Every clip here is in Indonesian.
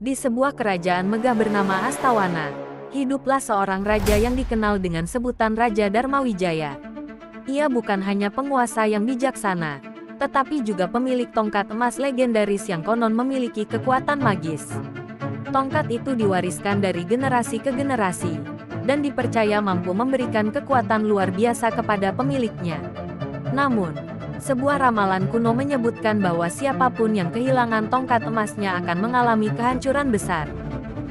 Di sebuah kerajaan megah bernama Astawana, hiduplah seorang raja yang dikenal dengan sebutan Raja Darmawijaya. Ia bukan hanya penguasa yang bijaksana, tetapi juga pemilik tongkat emas legendaris yang konon memiliki kekuatan magis. Tongkat itu diwariskan dari generasi ke generasi, dan dipercaya mampu memberikan kekuatan luar biasa kepada pemiliknya. Namun, sebuah ramalan kuno menyebutkan bahwa siapapun yang kehilangan tongkat emasnya akan mengalami kehancuran besar.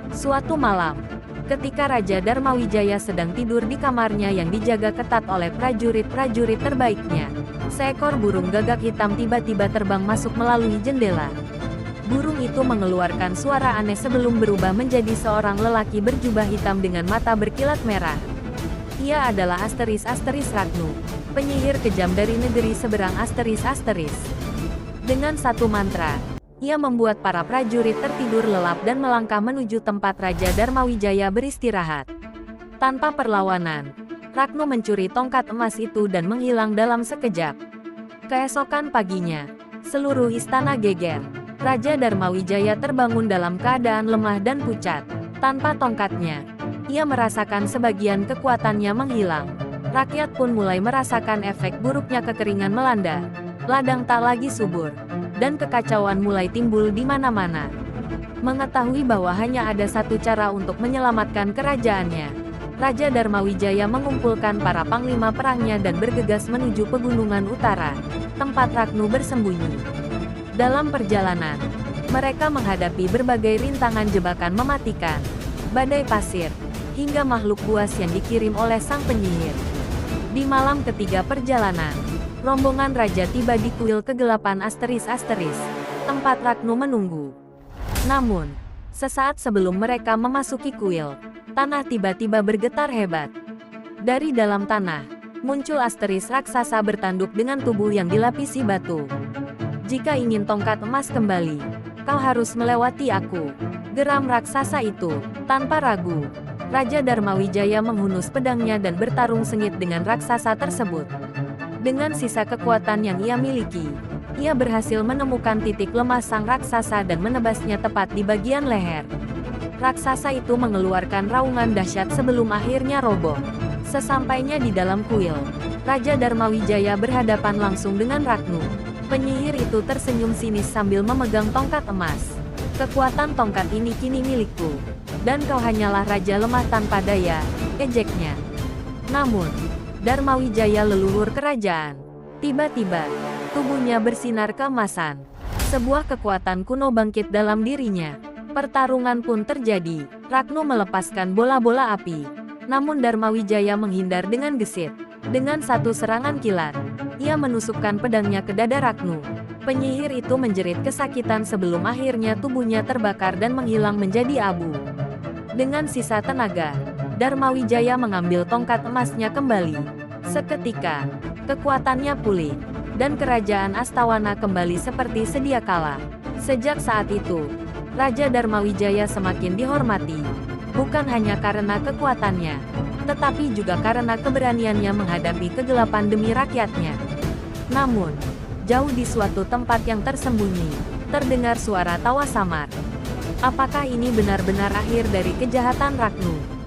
Suatu malam, ketika Raja Darmawijaya sedang tidur di kamarnya yang dijaga ketat oleh prajurit-prajurit terbaiknya, seekor burung gagak hitam tiba-tiba terbang masuk melalui jendela. Burung itu mengeluarkan suara aneh sebelum berubah menjadi seorang lelaki berjubah hitam dengan mata berkilat merah. Ia adalah Asteris Ragnu, penyihir kejam dari negeri seberang Asteris. Dengan satu mantra, ia membuat para prajurit tertidur lelap dan melangkah menuju tempat Raja Darmawijaya beristirahat. Tanpa perlawanan, Ragnu mencuri tongkat emas itu dan menghilang dalam sekejap. Keesokan paginya, seluruh istana geger. Raja Darmawijaya terbangun dalam keadaan lemah dan pucat. Tanpa tongkatnya, ia merasakan sebagian kekuatannya menghilang. Rakyat pun mulai merasakan efek buruknya kekeringan melanda. Ladang tak lagi subur, dan kekacauan mulai timbul di mana-mana. Mengetahui bahwa hanya ada satu cara untuk menyelamatkan kerajaannya, Raja Darmawijaya mengumpulkan para panglima perangnya dan bergegas menuju pegunungan utara, tempat Ragnu bersembunyi. Dalam perjalanan, mereka menghadapi berbagai rintangan jebakan mematikan, badai pasir, hingga makhluk buas yang dikirim oleh sang penyihir. Di malam ketiga perjalanan, rombongan raja tiba di kuil kegelapan Asteris, tempat Ragnu menunggu. Namun, sesaat sebelum mereka memasuki kuil, tanah tiba-tiba bergetar hebat. Dari dalam tanah, muncul Asteris raksasa bertanduk dengan tubuh yang dilapisi batu. "Jika ingin tongkat emas kembali, kau harus melewati aku," geram raksasa itu. Tanpa ragu, Raja Darmawijaya menghunus pedangnya dan bertarung sengit dengan raksasa tersebut. Dengan sisa kekuatan yang ia miliki, ia berhasil menemukan titik lemah sang raksasa dan menebasnya tepat di bagian leher. Raksasa itu mengeluarkan raungan dahsyat sebelum akhirnya roboh. Sesampainya di dalam kuil, Raja Darmawijaya berhadapan langsung dengan Ragnu. Penyihir itu tersenyum sinis sambil memegang tongkat emas. "Kekuatan tongkat ini kini milikku, dan kau hanyalah raja lemah tanpa daya," ejeknya. Namun, Darmawijaya leluhur kerajaan. Tiba-tiba, tubuhnya bersinar keemasan. Sebuah kekuatan kuno bangkit dalam dirinya. Pertarungan pun terjadi. Ragnu melepaskan bola-bola api. Namun Darmawijaya menghindar dengan gesit. Dengan satu serangan kilat, ia menusukkan pedangnya ke dada Ragnu. Penyihir itu menjerit kesakitan sebelum akhirnya tubuhnya terbakar dan menghilang menjadi abu. Dengan sisa tenaga, Darmawijaya mengambil tongkat emasnya kembali. Seketika, kekuatannya pulih, dan kerajaan Astawana kembali seperti sedia kala. Sejak saat itu, Raja Darmawijaya semakin dihormati, bukan hanya karena kekuatannya, tetapi juga karena keberaniannya menghadapi kegelapan demi rakyatnya. Namun, jauh di suatu tempat yang tersembunyi, terdengar suara tawa samar. Apakah ini benar-benar akhir dari kejahatan Ragnu?